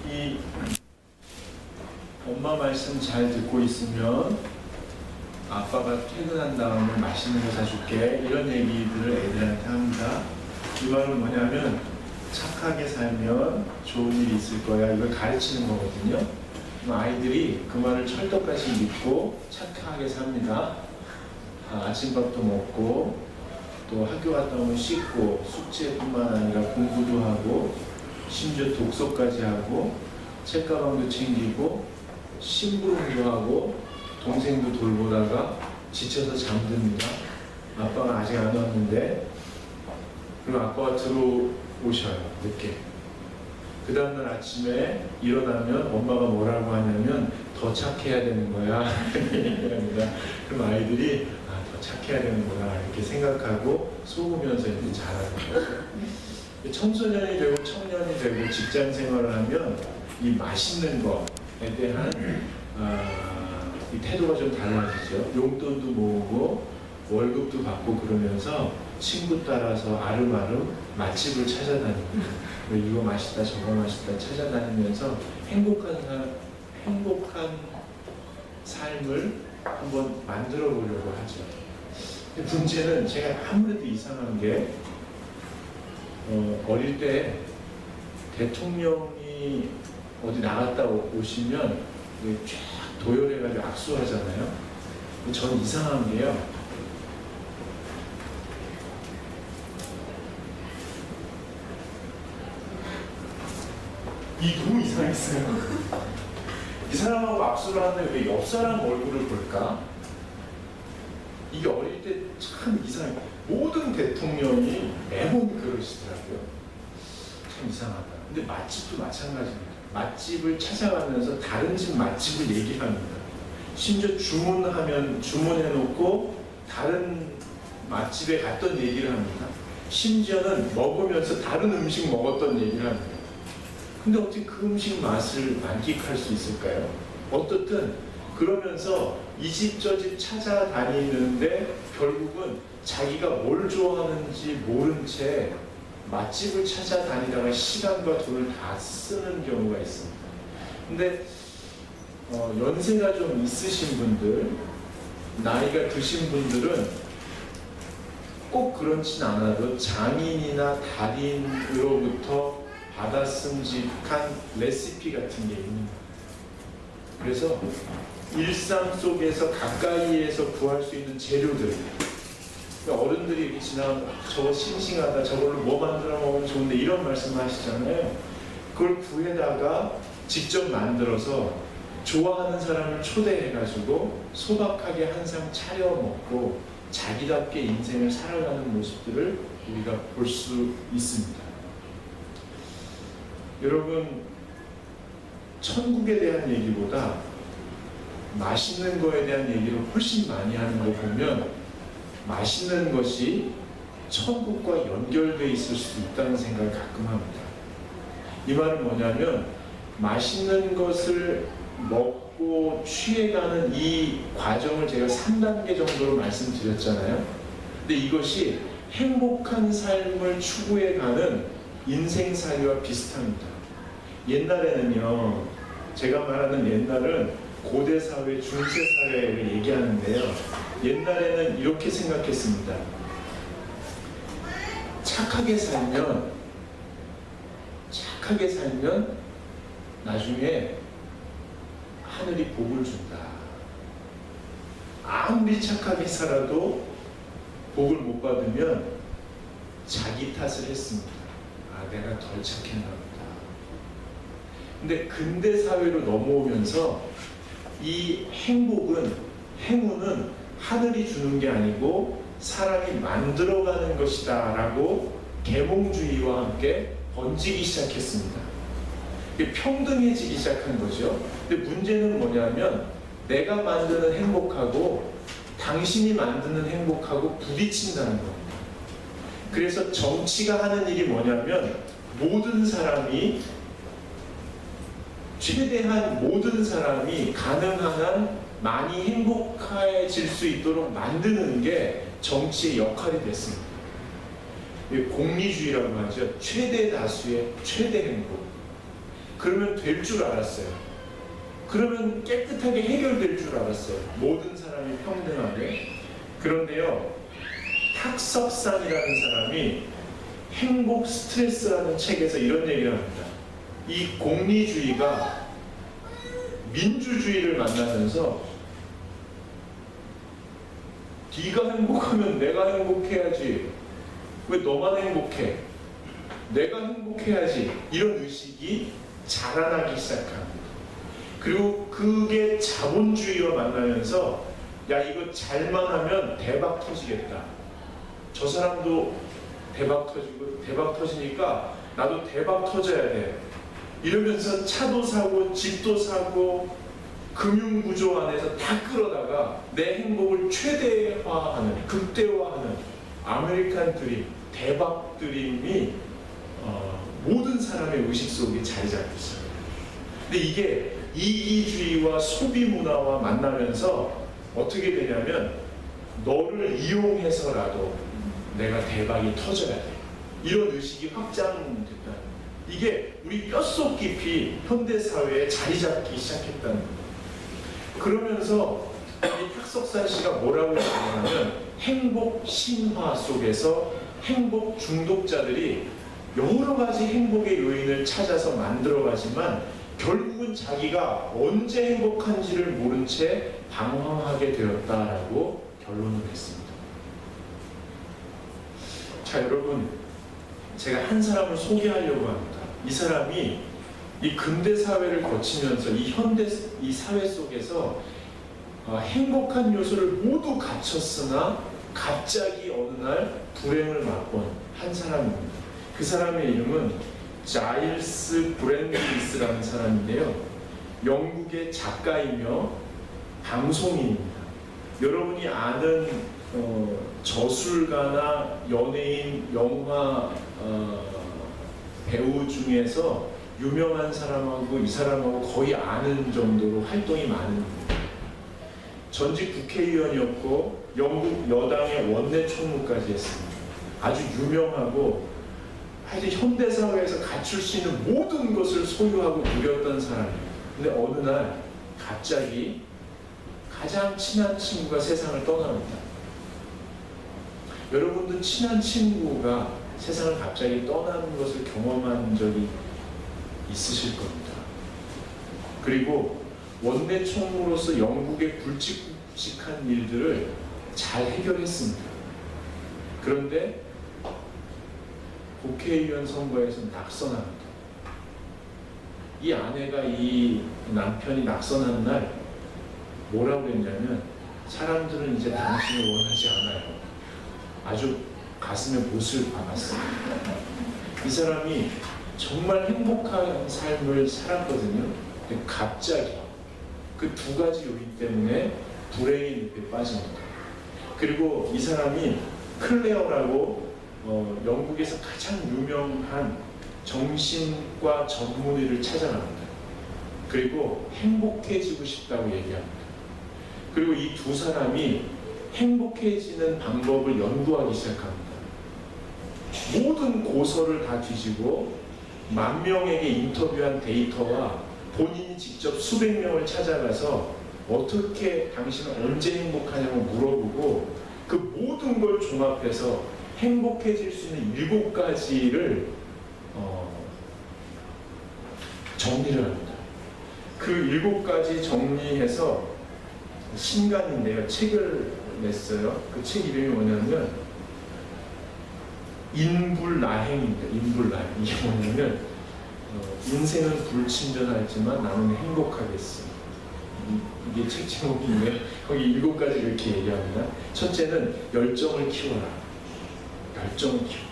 이 엄마 말씀 잘 듣고 있으면 아빠가 퇴근한 다음에 맛있는 거 사줄게, 이런 얘기들을 애들한테 합니다. 이 말은 뭐냐면 착하게 살면 좋은 일이 있을 거야, 이걸 가르치는 거거든요. 아이들이 그 말을 철떡같이 믿고 착하게 삽니다. 아침밥도 먹고 또 학교 갔다 오면 씻고 숙제뿐만 아니라 공부도 하고 심지어 독서까지 하고 책가방도 챙기고 심부름도 하고 동생도 돌보다가 지쳐서 잠듭니다. 아빠가 아직 안 왔는데, 그럼 아빠가 들어오셔요, 늦게. 그 다음날 아침에 일어나면 엄마가 뭐라고 하냐면 더 착해야 되는 거야 얘기합니다. 그럼 아이들이 더 착해야 되는구나 이렇게 생각하고 속으면서 이제 자라는 거죠. 청소년이 되고 청년이 되고 직장 생활을 하면 이 맛있는 것에 대한 이 태도가 좀 달라지죠. 용돈도 모으고 월급도 받고 그러면서 친구 따라서 아름아름 맛집을 찾아다닙니다. 이거 맛있다 저거 맛있다 찾아다니면서 행복한 삶을 한번 만들어 보려고 하죠. 근데 문제는 제가 아무래도 이상한 게 어릴 때 대통령이 어디 나갔다 오시면 쫙 도열해가지고 악수하잖아요. 전 이상한 게요, 이 너무 이상했어요. 이 사람하고 악수를 하는데 왜 옆 사람 얼굴을 볼까? 이게 어릴 때 참 이상해요. 모든 대통령이 매번 그러시더라고요. 참 이상하다. 근데 맛집도 마찬가지입니다. 맛집을 찾아가면서 다른 집 맛집을 얘기합니다. 심지어 주문해놓고 다른 맛집에 갔던 얘기를 합니다. 심지어는 먹으면서 다른 음식 먹었던 얘기를 합니다. 근데 어떻게 그 음식 맛을 만끽할 수 있을까요? 어떻든 그러면서 이 집 저 집 찾아다니는데 결국은 자기가 뭘 좋아하는지 모른 채 맛집을 찾아다니다가 시간과 돈을 다 쓰는 경우가 있습니다. 근데 연세가 좀 있으신 분들, 나이가 드신 분들은 꼭 그렇진 않아도 장인이나 달인으로부터 받아쓰직한 레시피 같은 게 있는 거예요. 그래서 일상 속에서 가까이에서 구할 수 있는 재료들, 그러니까 어른들이 이렇게 지나가면 저거 싱싱하다, 저걸로 뭐 만들어 먹으면 좋은데 이런 말씀 하시잖아요. 그걸 구해다가 직접 만들어서 좋아하는 사람을 초대해가지고 소박하게 한 상 차려 먹고 자기답게 인생을 살아가는 모습들을 우리가 볼 수 있습니다. 여러분, 천국에 대한 얘기보다 맛있는 거에 대한 얘기를 훨씬 많이 하는 거 보면 맛있는 것이 천국과 연결되어 있을 수도 있다는 생각을 가끔 합니다. 이 말은 뭐냐면 맛있는 것을 먹고 취해가는 이 과정을 제가 3단계 정도로 말씀드렸잖아요. 근데 이것이 행복한 삶을 추구해가는 인생살이와 비슷합니다. 옛날에는요, 제가 말하는 옛날은 고대사회, 중세사회를 얘기하는데요, 옛날에는 이렇게 생각했습니다. 착하게 살면 나중에 하늘이 복을 준다. 아무리 착하게 살아도 복을 못 받으면 자기 탓을 했습니다. 내가 덜 착했나 보다. 근데 근대 사회로 넘어오면서 이 행운은 하늘이 주는 게 아니고 사람이 만들어가는 것이다 라고 계몽주의와 함께 번지기 시작했습니다. 평등해지기 시작한 거죠. 근데 문제는 뭐냐면 내가 만드는 행복하고 당신이 만드는 행복하고 부딪힌다는 겁니다. 그래서 정치가 하는 일이 뭐냐면 최대한 모든 사람이 가능한 한 많이 행복해질 수 있도록 만드는 게 정치의 역할이 됐습니다. 공리주의라고 하죠. 최대 다수의 최대 행복. 그러면 될 줄 알았어요. 그러면 깨끗하게 해결될 줄 알았어요. 모든 사람이 평등하게. 그런데요, 탁석산이라는 사람이 행복 스트레스라는 책에서 이런 얘기를 합니다. 이 공리주의가 민주주의를 만나면서 네가 행복하면 내가 행복해야지. 왜 너만 행복해? 내가 행복해야지. 이런 의식이 자라나기 시작합니다. 그리고 그게 자본주의와 만나면서 야, 이거 잘만 하면 대박 터지겠다. 저 사람도 대박 터지고 대박 터지니까 나도 대박 터져야 돼. 이러면서 차도 사고 집도 사고 금융구조 안에서 다 끌어다가 내 행복을 최대화하는, 극대화하는 아메리칸 드림, 대박 드림이 모든 사람의 의식 속에 자리 잡고 있어요. 근데 이게 이기주의와 소비 문화와 만나면서 어떻게 되냐면 너를 이용해서라도 내가 대박이 터져야 돼. 이런 의식이 확장됐다. 이게 우리 뼛속 깊이 현대사회에 자리 잡기 시작했다는 거예요. 그러면서 이 탁석산 씨가 뭐라고 얘기하냐면 행복 신화 속에서 행복 중독자들이 여러 가지 행복의 요인을 찾아서 만들어가지만 결국은 자기가 언제 행복한지를 모른 채 방황하게 되었다라고 결론을 냈습니다. 자, 여러분, 제가 한 사람을 소개하려고 합니다. 이 사람이 이 근대 사회를 거치면서 이 사회 속에서 행복한 요소를 모두 갖췄으나 갑자기 어느 날 불행을 맛본 한 사람입니다. 그 사람의 이름은 자일스 브랜디스라는 사람인데요. 영국의 작가이며 방송인입니다. 여러분이 아는 저술가나 연예인, 영화 배우 중에서 유명한 사람하고 이 사람하고 거의 아는 정도로 활동이 많은 전직 국회의원이었고 영국 여당의 원내 총무까지 했습니다. 아주 유명하고 하여튼 현대사회에서 갖출 수 있는 모든 것을 소유하고 누렸던 사람이에요. 근데 어느 날 갑자기 가장 친한 친구가 세상을 떠납니다. 여러분도 친한 친구가 세상을 갑자기 떠나는 것을 경험한 적이 있으실 겁니다. 그리고 원내 총무로서 영국의 굵직굵직한 일들을 잘 해결했습니다. 그런데 국회의원 선거에서 낙선합니다. 이 아내가 이 남편이 낙선한 날 뭐라고 했냐면 사람들은 이제 당신을 원하지 않아요. 아주 가슴에 못을 박았어요. 이 사람이 정말 행복한 삶을 살았거든요. 근데 갑자기 그 두 가지 요인 때문에 불행의 늪에 빠집니다. 그리고 이 사람이 클레어라고 영국에서 가장 유명한 정신과 전문의를 찾아갑니다. 그리고 행복해지고 싶다고 얘기합니다. 그리고 이 두 사람이 행복해지는 방법을 연구하기 시작합니다. 모든 고서를 다 뒤지고 10,000명에게 인터뷰한 데이터와 본인이 직접 수백 명을 찾아가서 어떻게 당신은 언제 행복하냐고 물어보고 그 모든 걸 종합해서 행복해질 수 있는 7가지를 정리를 합니다. 그 7가지 정리해서 신간인데요. 책을 냈어요. 그 책 이름이 뭐냐면 인불나행입니다. 인불나행. 이게 뭐냐면 인생은 불친절하지만 나는 행복하겠어. 이게 책 제목인데 거기 7가지 이렇게 얘기합니다. 첫째는 열정을 키워라. 열정을 키워.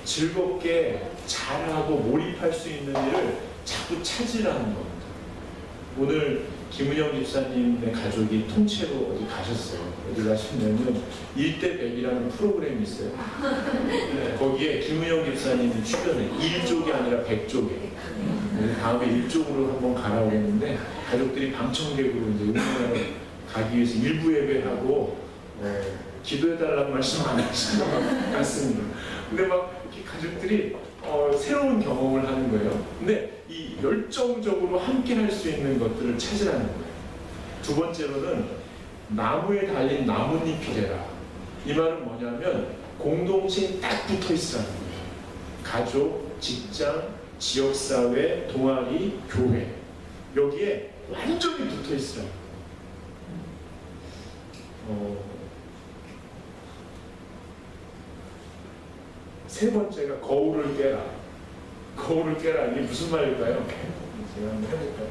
즐겁게 잘하고 몰입할 수 있는 일을 자꾸 찾으라는 겁니다. 오늘 김은영 집사님의 가족이 통째로 어디 가셨어요. 어디 가셨냐면 1대100이라는 프로그램이 있어요. 거기에 김은영 집사님이 출연해. 1족이 아니라 100족에. 다음에 1족으로 한번 가라고 했는데 가족들이 방청객으로 이제 응원하러 가기 위해서 일부 예배하고 기도해달라는 말씀 안 하시고 갔습니다. 근데 막 이렇게 가족들이 새로운 경험을 하는 거예요. 근데 이 열정적으로 함께 할 수 있는 것들을 찾으라는 거예요. 두 번째로는 나무에 달린 나뭇잎이래라. 이 말은 뭐냐면 공동체에 딱 붙어 있으라는 거예요. 가족, 직장, 지역사회, 동아리, 교회. 여기에 완전히 붙어 있으라는 거예요. 세 번째가 거울을 깨라. 거울을 깨라. 이게 무슨 말일까요? 제가 한번 해볼까요?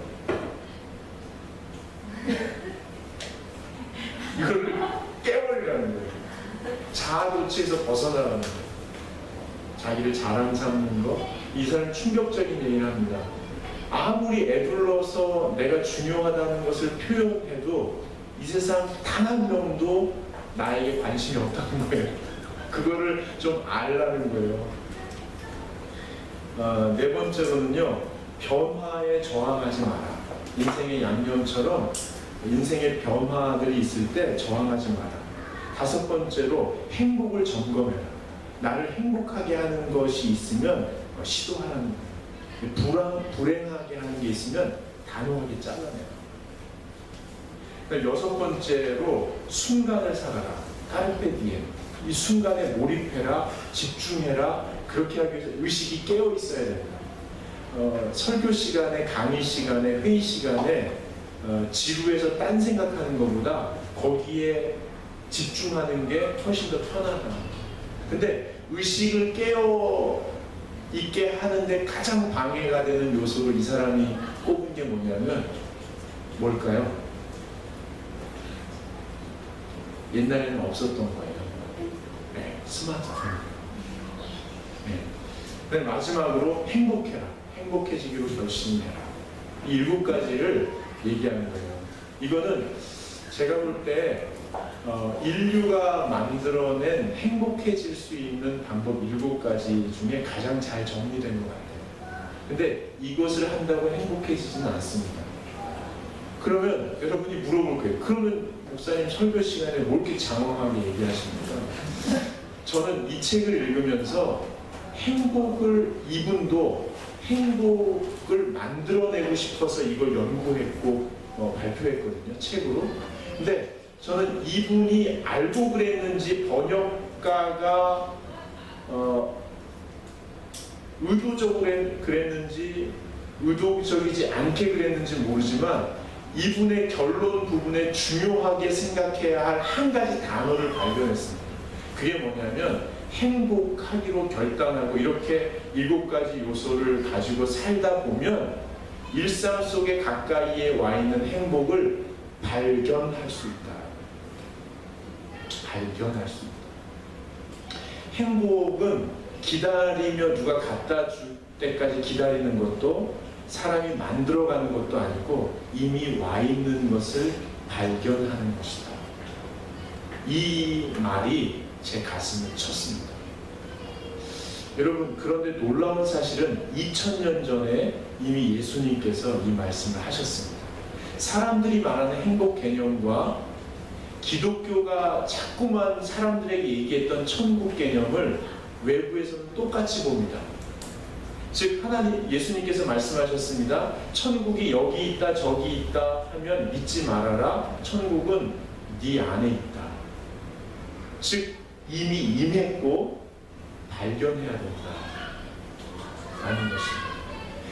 이걸 깨버리라는 거예요. 자아도취에서 벗어나라는 거예요. 자기를 자랑 삼는 거. 이 사람은 충격적인 얘기를 합니다. 아무리 애둘러서 내가 중요하다는 것을 표현해도 이 세상 단 한 명도 나에게 관심이 없다는 거예요. 그거를 좀 알라는 거예요. 네 번째로는요, 변화에 저항하지 마라. 인생의 양념처럼 인생의 변화들이 있을 때 저항하지 마라. 다섯 번째로 행복을 점검해라. 나를 행복하게 하는 것이 있으면 시도하라는 거예요. 불행하게 하는 게 있으면 단호하게 잘라내라. 여섯 번째로 순간을 살아라. 카르페 디엠. 이 순간에 몰입해라, 집중해라. 그렇게 하기 위해서 의식이 깨어 있어야 된다. 설교 시간에, 강의 시간에, 회의 시간에 지루해서 딴 생각하는 것보다 거기에 집중하는 게 훨씬 더 편하다. 근데 의식을 깨어 있게 하는데 가장 방해가 되는 요소를 이 사람이 꼽은 게 뭐냐면 뭘까요? 옛날에는 없었던 거예요. 네, 스마트폰. 네. 근데 마지막으로 행복해라. 행복해지기로 결심해라. 이 7가지를 얘기하는 거예요. 이거는 제가 볼 때 인류가 만들어낸 행복해질 수 있는 방법 7가지 중에 가장 잘 정리된 것 같아요. 근데 이것을 한다고 행복해지지는 않습니다. 그러면 여러분이 물어볼 거예요. 그러면 목사님 설교 시간에 뭘 이렇게 장황하게 얘기하십니까? 저는 이 책을 읽으면서 이분도 행복을 만들어내고 싶어서 이걸 연구했고 발표했거든요. 책으로. 근데 저는 이분이 알고 그랬는지 번역가가 의도적으로 그랬는지 의도적이지 않게 그랬는지 모르지만 이분의 결론 부분에 중요하게 생각해야 할 한 가지 단어를 발견했습니다. 그게 뭐냐면 행복하기로 결단하고 이렇게 7가지 요소를 가지고 살다 보면 일상 속에 가까이에 와 있는 행복을 발견할 수 있다. 발견할 수 있다. 행복은 기다리며 누가 갖다 줄 때까지 기다리는 것도 사람이 만들어가는 것도 아니고 이미 와 있는 것을 발견하는 것이다. 이 말이 제 가슴을 쳤습니다. 여러분, 그런데 놀라운 사실은 2000년 전에 이미 예수님께서 이 말씀을 하셨습니다. 사람들이 말하는 행복 개념과 기독교가 자꾸만 사람들에게 얘기했던 천국 개념을 외부에서는 똑같이 봅니다. 즉 예수님께서 말씀하셨습니다. 천국이 여기 있다 저기 있다 하면 믿지 말아라. 천국은 네 안에 있다. 즉 이미 임했고 발견해야 된다 라는 것입니다.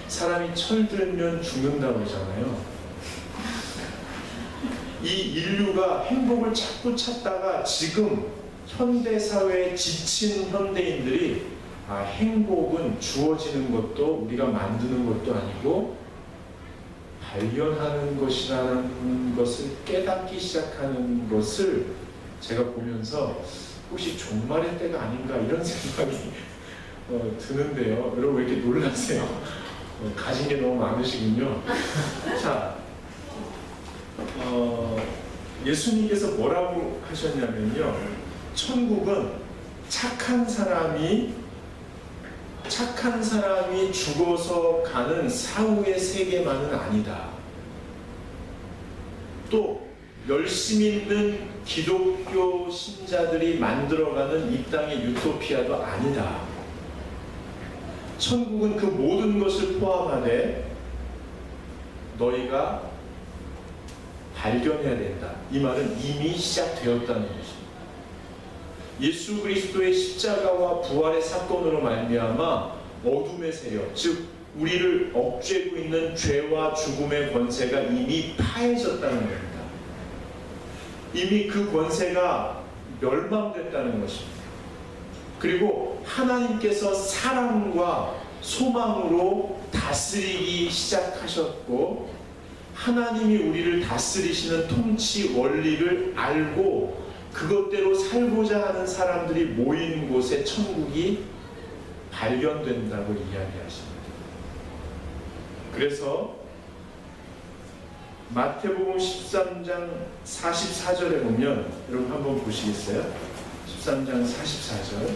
사람이 철들면 죽는다고 하잖아요. 이 인류가 행복을 자꾸 찾다가 지금 현대사회에 지친 현대인들이 행복은 주어지는 것도 우리가 만드는 것도 아니고 발견하는 것이라는 것을 깨닫기 시작하는 것을 제가 보면서 혹시 종말의 때가 아닌가 이런 생각이 드는데요. 여러분 왜 이렇게 놀라세요? 가진 게 너무 많으시군요. 자, 예수님께서 뭐라고 하셨냐면요. 천국은 착한 사람이 죽어서 가는 사후의 세계만은 아니다. 또 열심히 있는 기독교 신자들이 만들어가는 이 땅의 유토피아도 아니다. 천국은 그 모든 것을 포함하되 너희가 발견해야 된다. 이 말은 이미 시작되었다는 것입니다. 예수 그리스도의 십자가와 부활의 사건으로 말미암아 어둠의 세력, 즉 우리를 억죄고 있는 죄와 죽음의 권세가 이미 파해졌다는 겁니다. 이미 그 권세가 멸망됐다는 것입니다. 그리고 하나님께서 사랑과 소망으로 다스리기 시작하셨고, 하나님이 우리를 다스리시는 통치 원리를 알고 그것대로 살고자 하는 사람들이 모인 곳에 천국이 발견된다고 이야기하십니다. 그래서 마태복음 13장 44절에 보면, 여러분 한번 보시겠어요? 13장 44절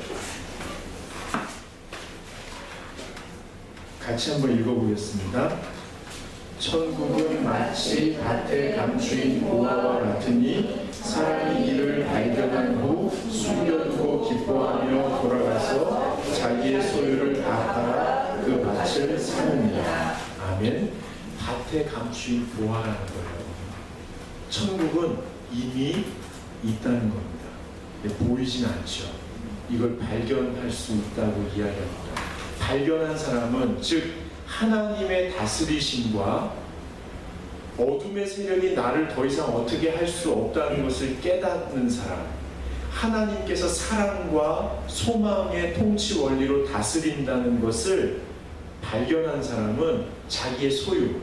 같이 한번 읽어보겠습니다. 천국은 마치 밭에 감추인 보화와 같으니 사람이 이를 발견한 후 숨겨두고 기뻐하며 돌아가서 자기의 소유를 다 팔아 그 밭을 사느니라. 아멘. 밭에 감추인 보화라는 거예요. 천국은 이미 있다는 겁니다. 보이진 않죠. 이걸 발견할 수 있다고 이야기합니다. 발견한 사람은, 즉 하나님의 다스리심과 어둠의 세력이 나를 더 이상 어떻게 할 수 없다는 것을 깨닫는 사람, 하나님께서 사랑과 소망의 통치 원리로 다스린다는 것을 발견한 사람은 자기의 소유,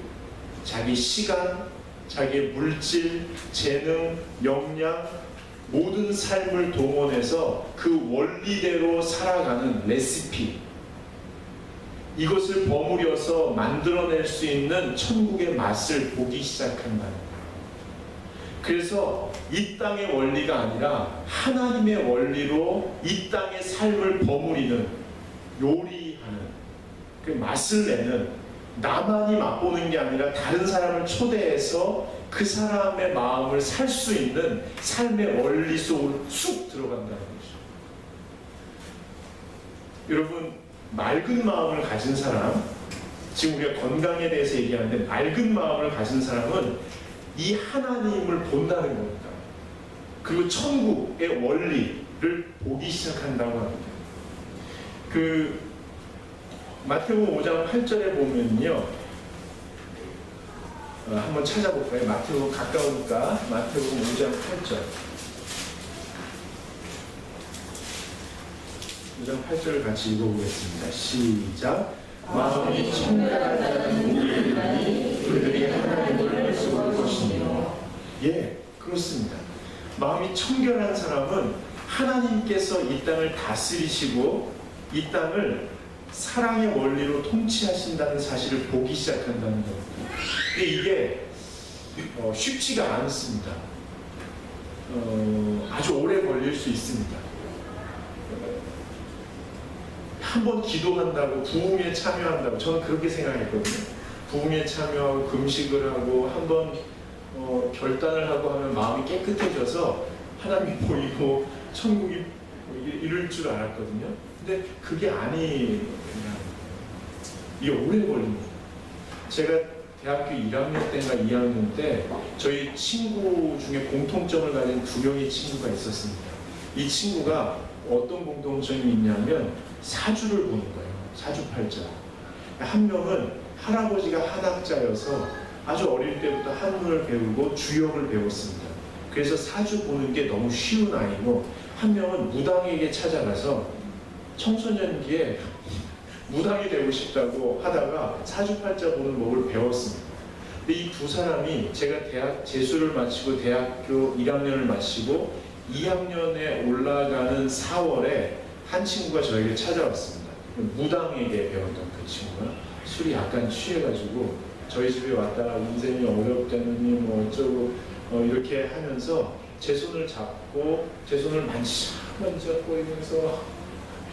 자기 시간, 자기의 물질, 재능, 역량, 모든 삶을 동원해서 그 원리대로 살아가는 레시피, 이것을 버무려서 만들어낼 수 있는 천국의 맛을 보기 시작한다는 거예요. 그래서 이 땅의 원리가 아니라 하나님의 원리로 이 땅의 삶을 버무리는, 요리하는, 그 맛을 내는, 나만이 맛보는 게 아니라 다른 사람을 초대해서 그 사람의 마음을 살 수 있는 삶의 원리 속으로 쑥 들어간다는 거죠. 여러분, 맑은 마음을 가진 사람, 지금 우리가 건강에 대해서 얘기하는데 맑은 마음을 가진 사람은 이 하나님을 본다는 겁니다. 그리고 천국의 원리를 보기 시작한다고 합니다. 그 마태복음 5장 8절에 보면요, 한번 찾아볼까요? 마태복음 가까우니까 마태복음 5장 8절. 5장 8절을 같이 읽어보겠습니다. 시작. 마음이 청결하다는 우리들이 그들이 하나님을 볼 것이니라. 예, 그렇습니다. 마음이 청결한 사람은 하나님께서 이 땅을 다스리시고 이 땅을 사랑의 원리로 통치하신다는 사실을 보기 시작한다는 겁니다. 근데 이게 쉽지가 않습니다. 아주 오래 걸릴 수 있습니다. 한번 기도한다고, 부흥에 참여한다고, 저는 그렇게 생각했거든요. 부흥에 참여하고 금식을 하고 한번 결단을 하고 하면 마음이 깨끗해져서 하나님이 보이고 천국이 이럴 줄 알았거든요. 근데 그게 아니에요. 이게 오래 걸립니다. 제가 대학교 1학년 때인가 2학년 때 저희 친구 중에 공통점을 가진 2명의 친구가 있었습니다. 이 친구가 어떤 공통점이 있냐면 사주를 보는 거예요. 사주팔자. 한 명은 할아버지가 한학자여서 아주 어릴 때부터 한문을 배우고 주역을 배웠습니다. 그래서 사주 보는 게 너무 쉬운 아이고, 한 명은 무당에게 찾아가서 청소년기에 무당이 되고 싶다고 하다가 사주팔자 보는 법을 배웠습니다. 근데 이 두 사람이 제가 대학 재수를 마치고 대학교 1학년을 마치고 2학년에 올라가는 4월에 한 친구가 저에게 찾아왔습니다. 무당에게 배웠던 그 친구가 술이 약간 취해가지고 저희 집에 왔다가 인생이 어렵다느니 뭐 어쩌고 이렇게 하면서 제 손을 잡고 제 손을 만지작거리면서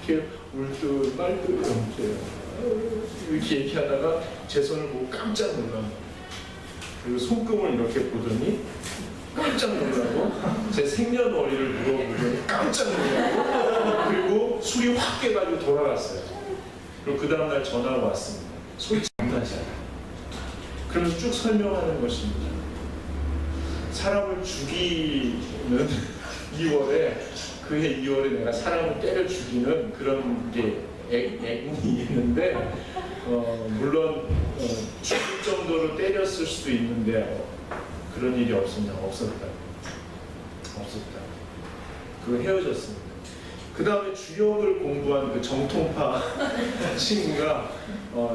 이렇게 울듯 말듯 이렇게 얘기하다가 제 손을 보고 깜짝 놀라요. 그리고 손금을 이렇게 보더니 깜짝 놀라고, 제 생년월일을 물어보더니 깜짝 놀라고, 그리고 술이 확 깨가지고 돌아갔어요. 그리고 그 다음날 전화가 왔습니다. 솔직히 장난이잖아. 그러면서 쭉 설명하는 것입니다. 사람을 죽이는 2월에 그해 2월에 내가 사람을 때려 죽이는 그런 게 액문이 있는데 물론 죽을 정도로 때렸을 수도 있는데 그런 일이 없었냐? 없었다. 그거 헤어졌습니다. 그 다음에 주역을 공부한 그 정통파 친구가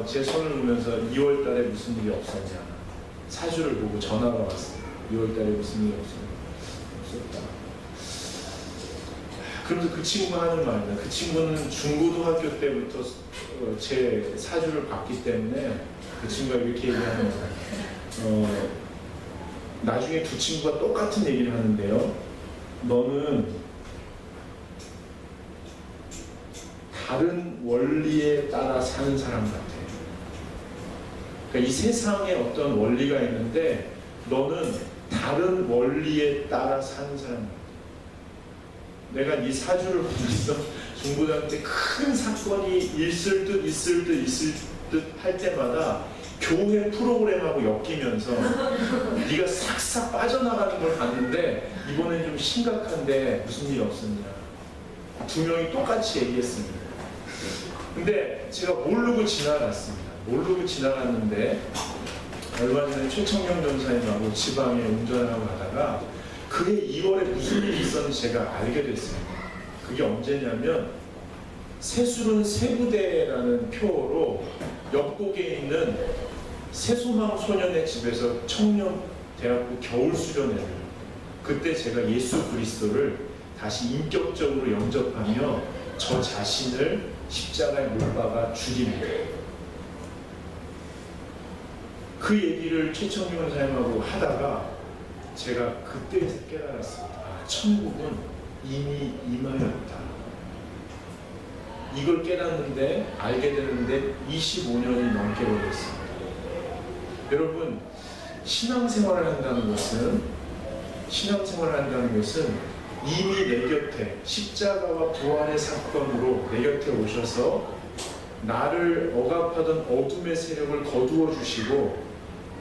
제 손을 보면서 2월 달에 무슨 일이 없었냐 사주를 보고 전화가 왔어요. 2월 달에 무슨 일이 없었다. 그러면서 그 친구가 하는 말입니다. 그 친구는 중고등학교 때부터 제 사주를 봤기 때문에 그 친구가 이렇게 얘기하는 거예요. 나중에 두 친구가 똑같은 얘기를 하는데요. 너는 다른 원리에 따라 사는 사람 같아. 그러니까 이 세상에 어떤 원리가 있는데 너는 다른 원리에 따라 사는 사람 같아. 내가 네 사주를 보면서 중고등학교 때 큰 사건이 있을 듯 할 때마다 교회 프로그램하고 엮이면서 네가 싹싹 빠져나가는 걸 봤는데 이번엔 좀 심각한데 무슨 일 없었냐. 두 명이 똑같이 얘기했습니다. 근데 제가 모르고 지나갔는데 얼마 전에 최청경 전사님하고 지방에 운전을 하고 가다가 그해 2월에 무슨 일이 있었는지 제가 알게 됐습니다. 그게 언제냐면 새술은 세부대라는 표어로 옆곡에 있는 새소망 소년의 집에서 청년대학교 겨울 수련회를 그때 제가 예수 그리스도를 다시 인격적으로 영접하며 저 자신을 십자가에 못 박아 죽입니다. 그 얘기를 최청경 선생님하고 하다가 제가 그때 깨달았습니다. 아, 천국은 이미 임하였다. 이걸 깨닫는데 알게 되는데 25년이 넘게 걸렸습니다. 여러분, 신앙생활을 한다는 것은 이미 내 곁에 십자가와 부활의 사건으로 내 곁에 오셔서 나를 억압하던 어둠의 세력을 거두어 주시고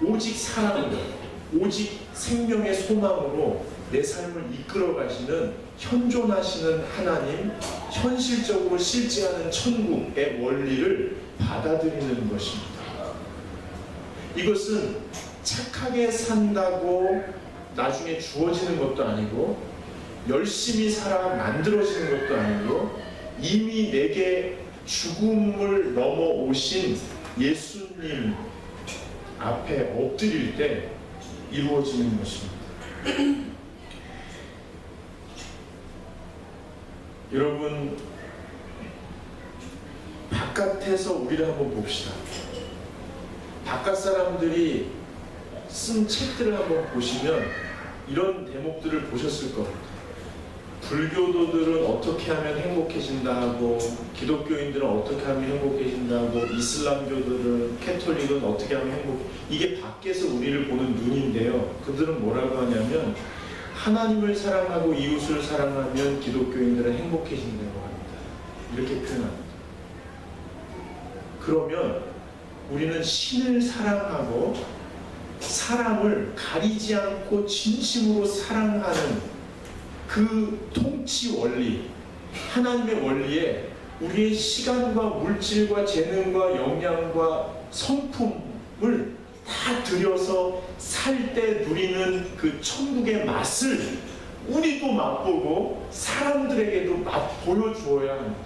오직 사랑으로 오직 생명의 소망으로 내 삶을 이끌어 가시는 현존하시는 하나님, 현실적으로 실제하는 천국의 원리를 받아들이는 것입니다. 이것은 착하게 산다고 나중에 주어지는 것도 아니고 열심히 살아 만들어지는 것도 아니고 이미 내게 죽음을 넘어오신 예수님 앞에 엎드릴 때 이루어지는 것입니다. 여러분, 바깥에서 우리를 한번 봅시다. 바깥 사람들이 쓴 책들을 한번 보시면 이런 대목들을 보셨을 겁니다. 불교도들은 어떻게 하면 행복해진다 하고, 기독교인들은 어떻게 하면 행복해진다 하고, 이슬람교들은, 캐톨릭은 어떻게 하면 이게 밖에서 우리를 보는 눈인데요. 그들은 뭐라고 하냐면 하나님을 사랑하고 이웃을 사랑하면 기독교인들은 행복해진다고 합니다. 이렇게 표현합니다. 그러면 우리는 신을 사랑하고 사람을 가리지 않고 진심으로 사랑하는 그 통치 원리, 하나님의 원리에 우리의 시간과 물질과 재능과 역량과 성품을 다 들여서 살 때 누리는 그 천국의 맛을 우리도 맛보고 사람들에게도 맛 보여주어야 합니다.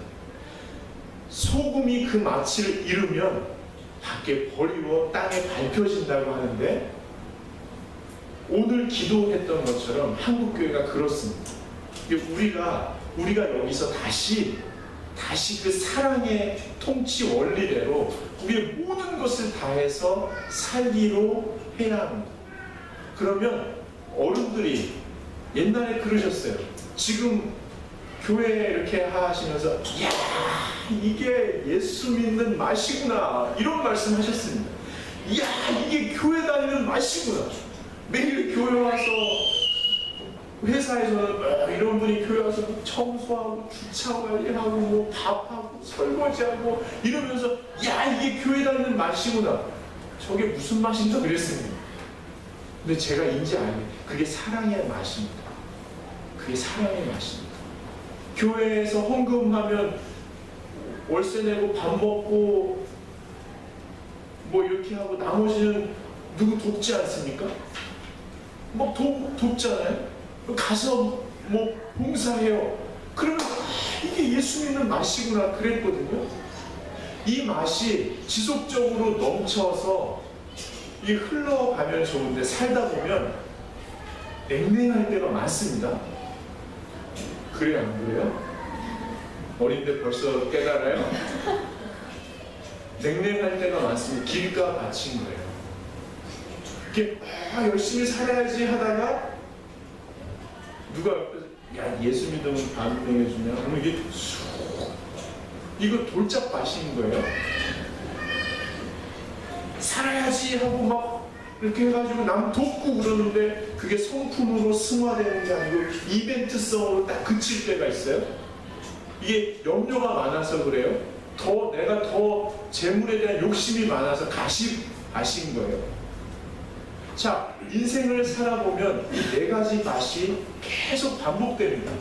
소금이 그 맛을 잃으면 밖에 버리고 땅에 밟혀진다고 하는데 오늘 기도했던 것처럼 한국교회가 그렇습니다. 우리가 여기서 다시 그 사랑의 통치 원리대로 우리의 모든 것을 다해서 살기로 해야 합니다. 그러면 어른들이 옛날에 그러셨어요. 지금 교회 이렇게 하시면서 이야, 이게 예수 믿는 맛이구나, 이런 말씀 하셨습니다. 이야, 이게 교회 다니는 맛이구나. 매일 교회 와서 회사에서는 이런 분이 교회 와서 청소하고 주차 관리하고 뭐 밥하고 설거지하고 이러면서 야 이게 교회 다니는 맛이구나. 저게 무슨 맛인가 그랬습니다. 근데 제가 인지 알게 그게 사랑의 맛입니다. 그게 사랑의 맛입니다. 교회에서 헌금하면 월세 내고 밥 먹고 뭐 이렇게 하고 나머지는 누구 돕지 않습니까? 뭐 돕잖아요. 가서 뭐 봉사해요. 그러면 이게 예수 믿는 맛이구나 그랬거든요. 이 맛이 지속적으로 넘쳐서 이 흘러가면 좋은데 살다 보면 냉랭할 때가 많습니다. 그래요, 안 그래요? 어린데 벌써 깨달아요? 냉랭할 때가 많습니다. 길가 밭인 거예요. 이렇게 열심히 살아야지 하다가 누가 옆에서 야 예수 믿으면 반응해주냐? 그러면 이게 이거 돌짝 밭인 거예요. 살아야지 하고 막 이렇게 해가지고 남 돕고 그러는데 그게 성품으로 승화되는 게 아니고 이벤트성으로 딱 그칠 때가 있어요. 이게 염려가 많아서 그래요. 내가 더 재물에 대한 욕심이 많아서 가신 거예요. 자, 인생을 살아보면 이 네 가지 맛이 계속 반복됩니다.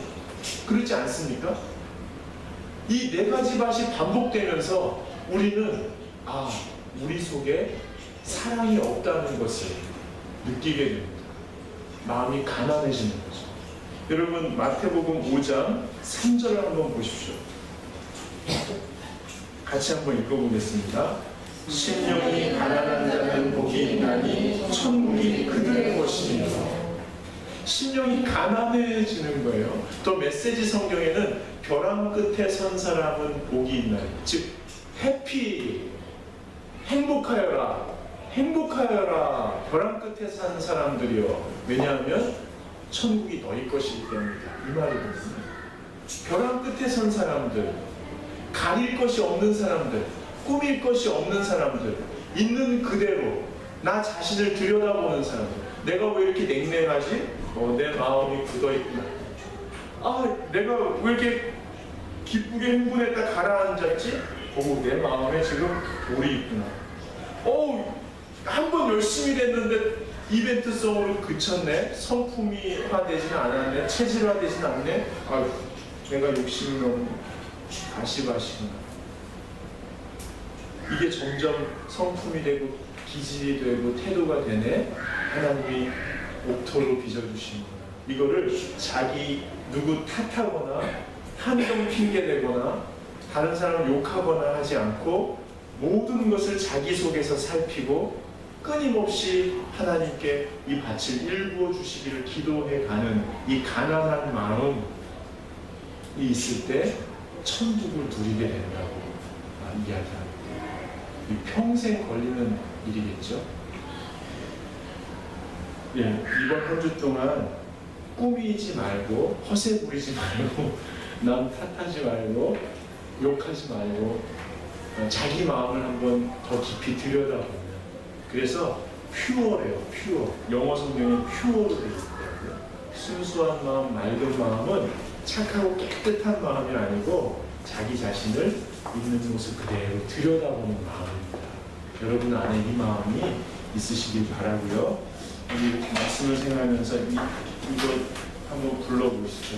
그렇지 않습니까? 이 네 가지 맛이 반복되면서 우리는 우리 속에 사랑이 없다는 것을 느끼게 됩니다. 마음이 가난해지는 거죠. 여러분 마태복음 5장 3절을 한번 보십시오. 같이 한번 읽어보겠습니다. 심령이 가난한 자는 복이 있나니 천국이 그들의 것이니라. 심령이 가난해지는 거예요. 또 메시지 성경에는 벼랑 끝에 선 사람은 복이 있나니, 즉 해피, 행복하여라 벼랑 끝에 산 사람들이요. 왜냐하면 천국이 너희 것이기 때문이다. 이 말이거든요. 벼랑 끝에 선 사람들, 가릴 것이 없는 사람들, 꾸밀 것이 없는 사람들, 있는 그대로 나 자신을 들여다보는 사람들. 내가 왜 이렇게 냉랭하지? 내 마음이 굳어있구나. 내가 왜 이렇게 기쁘게 흥분했다 가라앉았지? 내 마음에 지금 돌이 있구나. 한번 열심히 됐는데 이벤트성으로 그쳤네. 성품이화되지는 않았네. 체질화되지는 않네. 내가 욕심이 너무 가시바시구나. 이게 점점 성품이 되고 기질이 되고 태도가 되네. 하나님이 옥토로 빚어주시는구나. 이거를 누구 탓하거나 한정 핑계대거나 다른 사람을 욕하거나 하지 않고 모든 것을 자기 속에서 살피고 끊임없이 하나님께 이 밭을 일구어 주시기를 기도해가는 이 가난한 마음이 있을 때 천국을 누리게 된다고 이야기합니다. 이 평생 걸리는 일이겠죠. 이번 한 주 동안 꾸미지 말고 허세 부리지 말고 남 탓하지 말고 욕하지 말고 자기 마음을 한번 더 깊이 들여다보면, 그래서 퓨어래요. 퓨어. 영어 성경에 퓨어로 되어 있더라고요. 순수한 마음, 맑은 마음은 착하고 깨끗한 마음이 아니고 자기 자신을 있는 모습 그대로 들여다보는 마음입니다. 여러분 안에 이 마음이 있으시길 바라고요. 우리 이렇게 말씀을 생각하면서 이거 한번 불러보시죠.